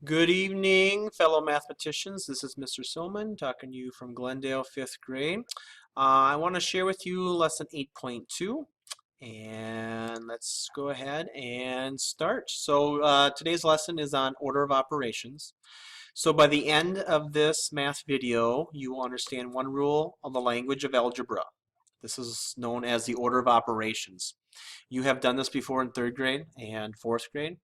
Good evening, fellow mathematicians. This is Mr. Silman talking to you from Glendale, 5th grade. I want to share with you lesson 8.2, and let's go ahead and start. So today's lesson is on order of operations. So by the end of this math video, you will understand one rule of the language of algebra. This is known as the order of operations. You have done this before in 3rd grade and 4th grade.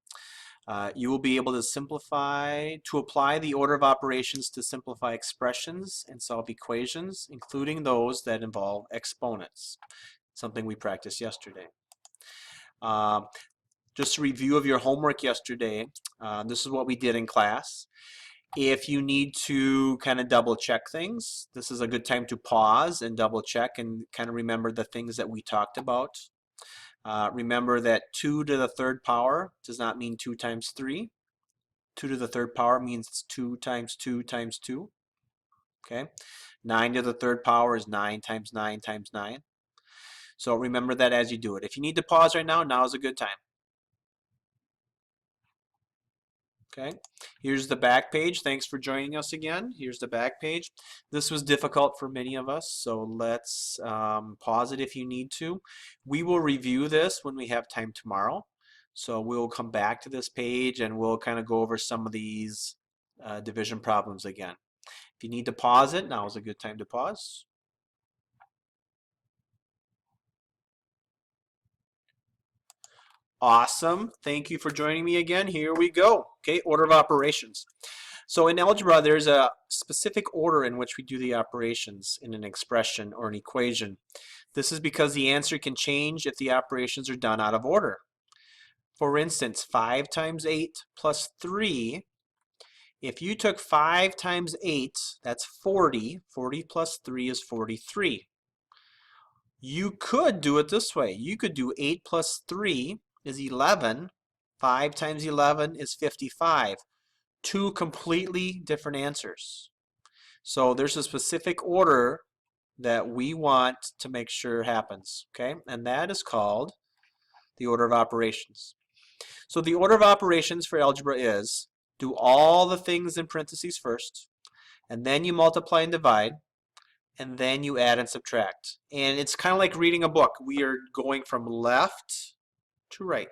You will be able to apply the order of operations to simplify expressions and solve equations, including those that involve exponents, something we practiced yesterday. Uh, just a review of your homework yesterday. This is what we did in class. If you need to kind of double check things, this is a good time to pause and double check and kind of remember the things that we talked about. Remember that 2 to the 3rd power does not mean 2 times 3. 2 to the 3rd power means it's 2 times 2 times 2. Okay? 9 to the 3rd power is 9 times 9 times 9. So remember that as you do it. If you need to pause right now, now is a good time. Okay? Here's the back page. Thanks for joining us again. Here's the back page. This was difficult for many of us, so let's pause it if you need to. We will review this when we have time tomorrow. So we'll come back to this page and we'll kind of go over some of these division problems again. If you need to pause it, now is a good time to pause. Awesome. Thank you for joining me again. Here we go. Okay, order of operations. So in algebra, there's a specific order in which we do the operations in an expression or an equation. This is because the answer can change if the operations are done out of order. For instance, 5 times 8 plus 3. If you took 5 times 8, that's 40. 40 plus 3 is 43. You could do it this way. You could do 8 plus 3 is 11. 5 times 11 is 55. Two completely different answers. So there's a specific order that we want to make sure happens, okay? And that is called the order of operations. So the order of operations for algebra is do all the things in parentheses first, and then you multiply and divide, and then you add and subtract. And it's kind of like reading a book. We are going from left to right,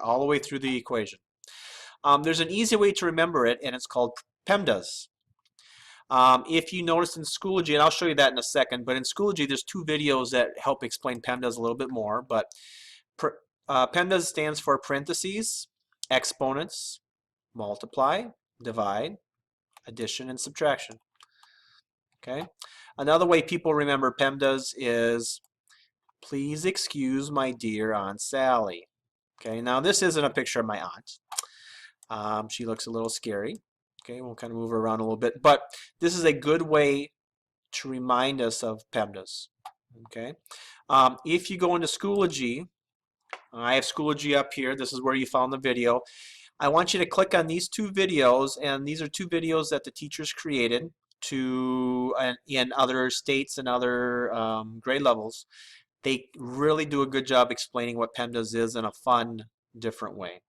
all the way through the equation. There's an easy way to remember it, and it's called PEMDAS. If you notice in Schoology, and I'll show you that in a second, but in Schoology there's 2 videos that help explain PEMDAS a little bit more, but PEMDAS stands for parentheses, exponents, multiply, divide, addition, and subtraction. Okay. Another way people remember PEMDAS is please excuse my dear Aunt Sally. Okay, now this isn't a picture of my aunt. She looks a little scary. Okay, we'll kind of move her around a little bit, but this is a good way to remind us of PEMDAS. Okay, if you go into Schoology, I have Schoology up here. This is where you found the video. I want you to click on these 2 videos, and these are 2 videos that the teachers created in other states and other grade levels. They really do a good job explaining what PEMDAS is in a fun, different way.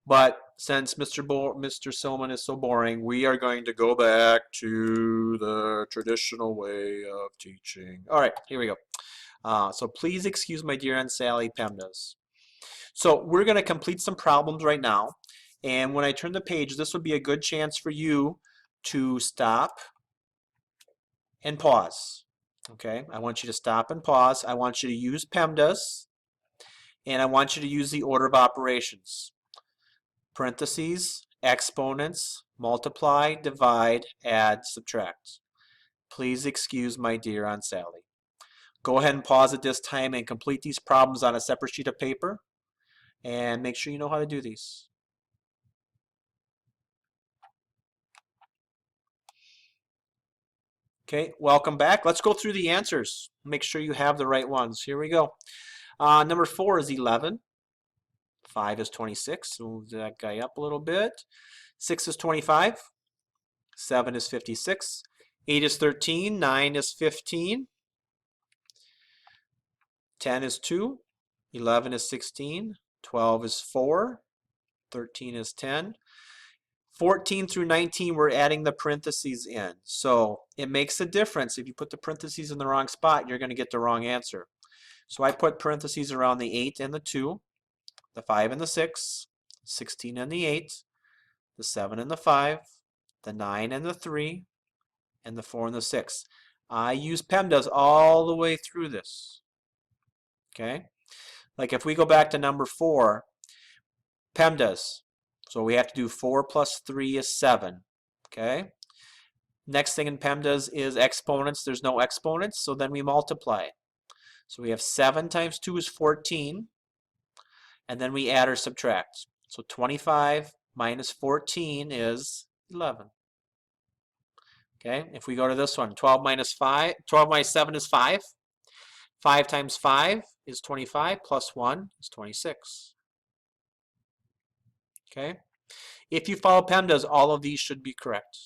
But since Mr. Silman is so boring, we are going to go back to the traditional way of teaching. All right, here we go. So please excuse my dear Aunt Sally, PEMDAS. So we're going to complete some problems right now. And when I turn the page, this would be a good chance for you to stop and pause. Okay, I want you to stop and pause. I want you to use PEMDAS, and I want you to use the order of operations. Parentheses, exponents, multiply, divide, add, subtract. Please excuse my dear Aunt Sally. Go ahead and pause at this time and complete these problems on a separate sheet of paper, and make sure you know how to do these. Okay, welcome back. Let's go through the answers. Make sure you have the right ones. Here we go. Number 4 is 11. 5 is 26. Move that guy up a little bit. 6 is 25. 7 is 56. 8 is 13. 9 is 15. 10 is 2. 11 is 16. 12 is 4. 13 is 10. 14 through 19, we're adding the parentheses in. So it makes a difference. If you put the parentheses in the wrong spot, you're going to get the wrong answer. So I put parentheses around the 8 and the 2, the 5 and the 6, 16 and the 8, the 7 and the 5, the 9 and the 3, and the 4 and the 6. I use PEMDAS all the way through this. Okay? Like if we go back to number 4, PEMDAS. So we have to do 4 plus 3 is 7. Okay? Next thing in PEMDAS is exponents. There's no exponents, so then we multiply. So we have 7 times 2 is 14, and then we add or subtract. So 25 minus 14 is 11. Okay, if we go to this one, 12 minus 7 is 5. 5 times 5 is 25, plus 1 is 26. Okay, if you follow PEMDAS, all of these should be correct.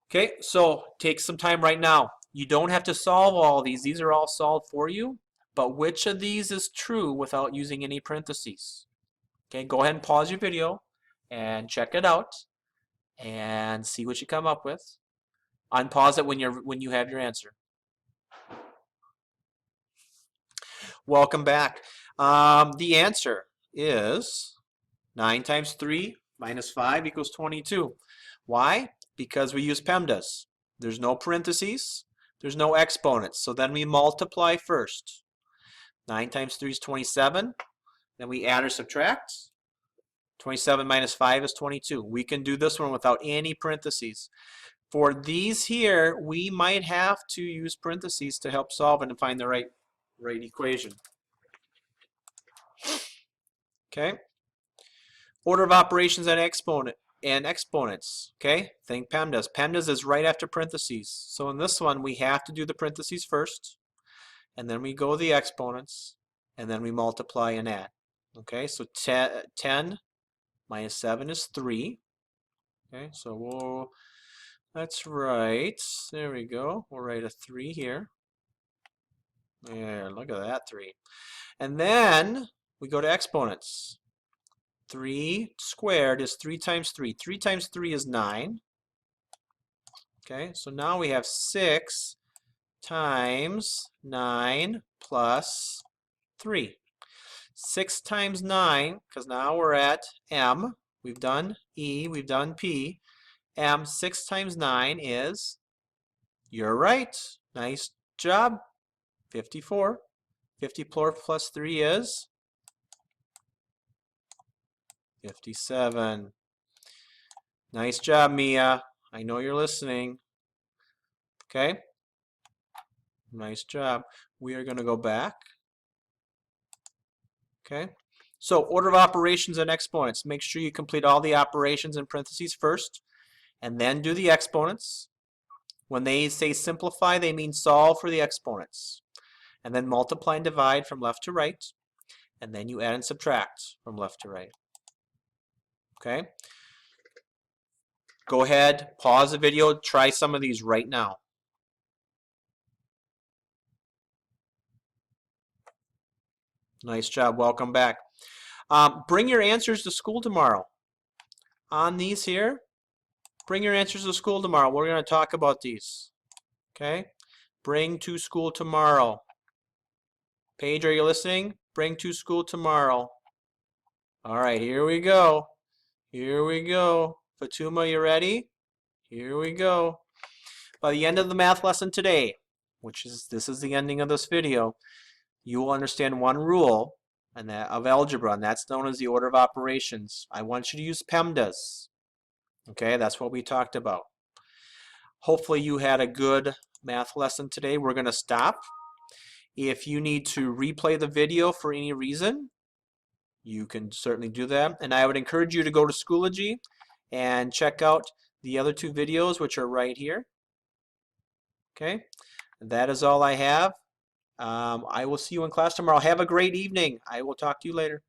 Okay, so take some time right now. You don't have to solve all of these. These are all solved for you. But which of these is true without using any parentheses? Okay, go ahead and pause your video and check it out and see what you come up with. Unpause it when you have your answer. Welcome back. The answer is 9 times 3 minus 5 equals 22. Why? Because we use PEMDAS. There's no parentheses. There's no exponents. So then we multiply first. 9 times 3 is 27. Then we add or subtract. 27 minus 5 is 22. We can do this one without any parentheses. For these here, we might have to use parentheses to help solve it and find the right equation. Okay. Order of operations and exponents. Okay. Think PEMDAS. PEMDAS is right after parentheses. So in this one, we have to do the parentheses first, and then we go the exponents, and then we multiply and add. Okay. So 10 minus 7 is 3. Okay. So that's right. There we go. We'll write a 3 here. There, look at that 3. And then we go to exponents. 3 squared is 3 times 3. 3 times 3 is 9. Okay, so now we have 6 times 9 plus 3. 6 times 9, because now we're at M. We've done E, we've done P. M, 6 times 9 is, you're right, nice job, 54. 54 plus 3 is 57. Nice job, Mia. I know you're listening. Okay? Nice job. We are going to go back. Okay? So, order of operations and exponents. Make sure you complete all the operations in parentheses first, and then do the exponents. When they say simplify, they mean solve for the exponents. And then multiply and divide from left to right. And then you add and subtract from left to right. Okay? Go ahead, pause the video, try some of these right now. Nice job, welcome back. Bring your answers to school tomorrow. On these here, bring your answers to school tomorrow. We're going to talk about these. Okay? Bring to school tomorrow. Paige, are you listening? Bring to school tomorrow. All right, here we go. Here we go. Fatuma, you ready? Here we go. By the end of the math lesson today, this is the ending of this video, you will understand one rule of algebra, and that's known as the order of operations. I want you to use PEMDAS. Okay, that's what we talked about. Hopefully you had a good math lesson today. We're going to stop. If you need to replay the video for any reason, you can certainly do that. And I would encourage you to go to Schoology and check out the other 2 videos, which are right here. Okay, that is all I have. I will see you in class tomorrow. Have a great evening. I will talk to you later.